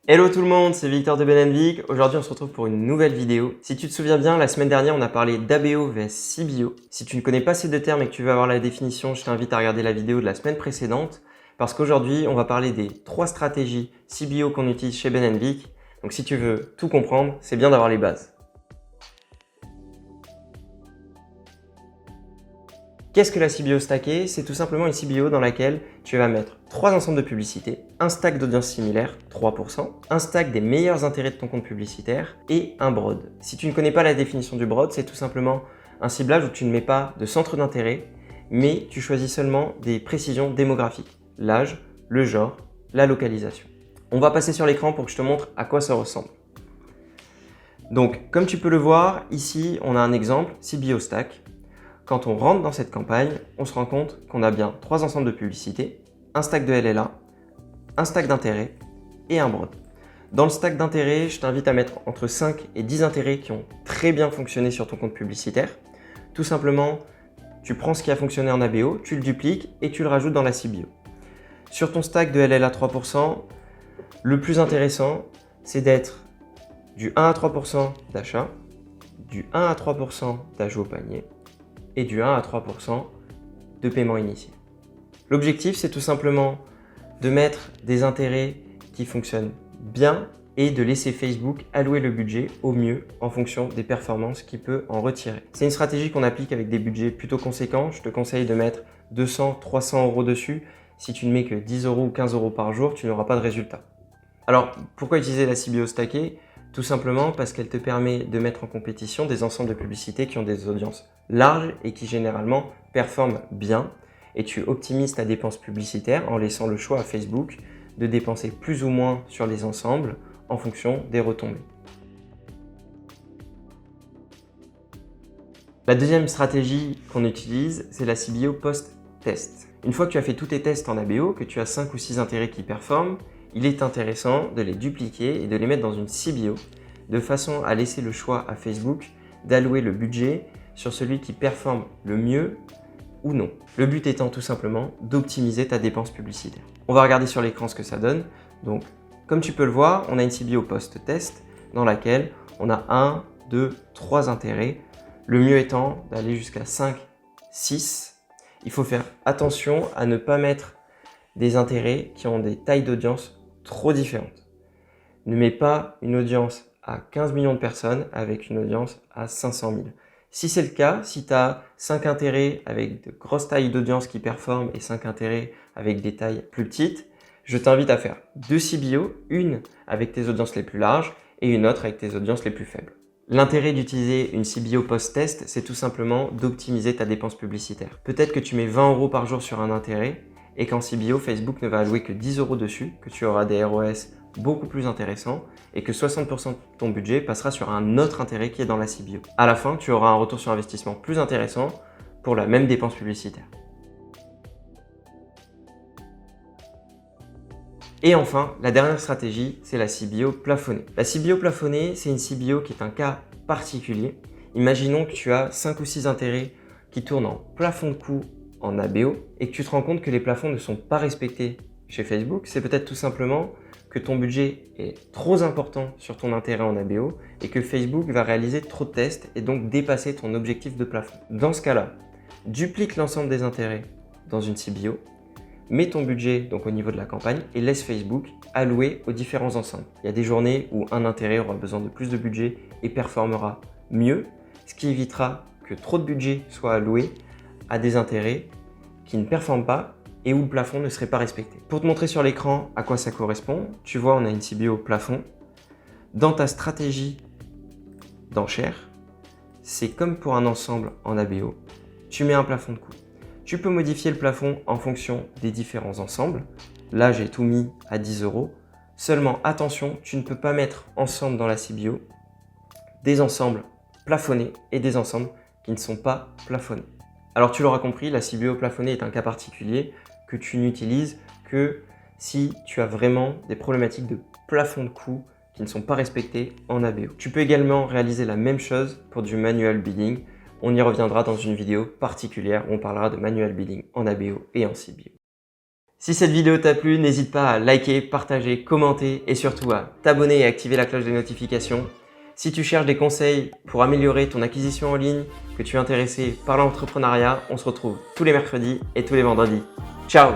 Hello tout le monde, c'est Victor de Ben & Vic. Aujourd'hui, on se retrouve pour une nouvelle vidéo. Si tu te souviens bien, la semaine dernière, on a parlé d'ABO vs CBO. Si tu ne connais pas ces deux termes et que tu veux avoir la définition, je t'invite à regarder la vidéo de la semaine précédente parce qu'aujourd'hui, on va parler des 3 stratégies CBO qu'on utilise chez Ben & Vic. Donc si tu veux tout comprendre, c'est bien d'avoir les bases. Qu'est-ce que la CBO stackée? C'est tout simplement une CBO dans laquelle tu vas mettre 3 ensembles de publicités, un stack d'audience similaire, 3%, un stack des meilleurs intérêts de ton compte publicitaire et un broad. Si tu ne connais pas la définition du broad, c'est tout simplement un ciblage où tu ne mets pas de centre d'intérêt, mais tu choisis seulement des précisions démographiques, l'âge, le genre, la localisation. On va passer sur l'écran pour que je te montre à quoi ça ressemble. Donc, comme tu peux le voir, ici, on a un exemple, CBO stack. Quand on rentre dans cette campagne, on se rend compte qu'on a bien 3 ensembles de publicités, un stack de LLA, un stack d'intérêts et un broad. Dans le stack d'intérêts, je t'invite à mettre entre 5 et 10 intérêts qui ont très bien fonctionné sur ton compte publicitaire. Tout simplement, tu prends ce qui a fonctionné en ABO, tu le dupliques et tu le rajoutes dans la CBO. Sur ton stack de LLA 3%, le plus intéressant, c'est d'être du 1 à 3% d'achat, du 1 à 3% d'ajout au panier, et du 1 à 3% de paiement initial. L'objectif, c'est tout simplement de mettre des intérêts qui fonctionnent bien et de laisser Facebook allouer le budget au mieux en fonction des performances qu'il peut en retirer. C'est une stratégie qu'on applique avec des budgets plutôt conséquents. Je te conseille de mettre 200, 300 € dessus. Si tu ne mets que 10 € ou 15 € par jour, tu n'auras pas de résultat. Alors, pourquoi utiliser la CBO stackée? Tout simplement parce qu'elle te permet de mettre en compétition des ensembles de publicités qui ont des audiences larges et qui généralement performent bien. Et tu optimises ta dépense publicitaire en laissant le choix à Facebook de dépenser plus ou moins sur les ensembles en fonction des retombées. La deuxième stratégie qu'on utilise, c'est la CBO post-test. Une fois que tu as fait tous tes tests en ABO, que tu as 5 ou 6 intérêts qui performent, il est intéressant de les dupliquer et de les mettre dans une CBO de façon à laisser le choix à Facebook d'allouer le budget sur celui qui performe le mieux ou non. Le but étant tout simplement d'optimiser ta dépense publicitaire. On va regarder sur l'écran ce que ça donne. Donc, comme tu peux le voir, on a une CBO post-test dans laquelle on a 1, 2, 3 intérêts. Le mieux étant d'aller jusqu'à 5, 6. Il faut faire attention à ne pas mettre des intérêts qui ont des tailles d'audience trop différentes. Ne mets pas une audience à 15 millions de personnes avec une audience à 500 000. Si c'est le cas, si tu as 5 intérêts avec de grosses tailles d'audience qui performent et 5 intérêts avec des tailles plus petites, je t'invite à faire 2 CBO, une avec tes audiences les plus larges et une autre avec tes audiences les plus faibles. L'intérêt d'utiliser une CBO post-test, c'est tout simplement d'optimiser ta dépense publicitaire. Peut-être que tu mets 20 € par jour sur un intérêt et qu'en CBO, Facebook ne va allouer que 10 € dessus, que tu auras des ROS beaucoup plus intéressants et que 60% de ton budget passera sur un autre intérêt qui est dans la CBO. À la fin, tu auras un retour sur investissement plus intéressant pour la même dépense publicitaire. Et enfin, la dernière stratégie, c'est la CBO plafonnée. La CBO plafonnée, c'est une CBO qui est un cas particulier. Imaginons que tu as 5 ou 6 intérêts qui tournent en plafond de coût en ABO et que tu te rends compte que les plafonds ne sont pas respectés chez Facebook. C'est peut-être tout simplement que ton budget est trop important sur ton intérêt en ABO et que Facebook va réaliser trop de tests et donc dépasser ton objectif de plafond. Dans ce cas-là, duplique l'ensemble des intérêts dans une CBO, mets ton budget donc au niveau de la campagne et laisse Facebook allouer aux différents ensembles. Il y a des journées où un intérêt aura besoin de plus de budget et performera mieux, ce qui évitera que trop de budget soit alloué à des intérêts qui ne performent pas et où le plafond ne serait pas respecté. Pour te montrer sur l'écran à quoi ça correspond, tu vois, on a une CBO plafond. Dans ta stratégie d'enchère, c'est comme pour un ensemble en ABO, tu mets un plafond de coût. Tu peux modifier le plafond en fonction des différents ensembles. Là, j'ai tout mis à 10 €. Seulement, attention, tu ne peux pas mettre ensemble dans la CBO des ensembles plafonnés et des ensembles qui ne sont pas plafonnés. Alors, tu l'auras compris, la CBO plafonnée est un cas particulier que tu n'utilises que si tu as vraiment des problématiques de plafond de coût qui ne sont pas respectés en ABO. Tu peux également réaliser la même chose pour du manual bidding. On y reviendra dans une vidéo particulière où on parlera de manual bidding en ABO et en CBO. Si cette vidéo t'a plu, n'hésite pas à liker, partager, commenter et surtout à t'abonner et activer la cloche des notifications. Si tu cherches des conseils pour améliorer ton acquisition en ligne, que tu es intéressé par l'entrepreneuriat, on se retrouve tous les mercredis et tous les vendredis. Ciao!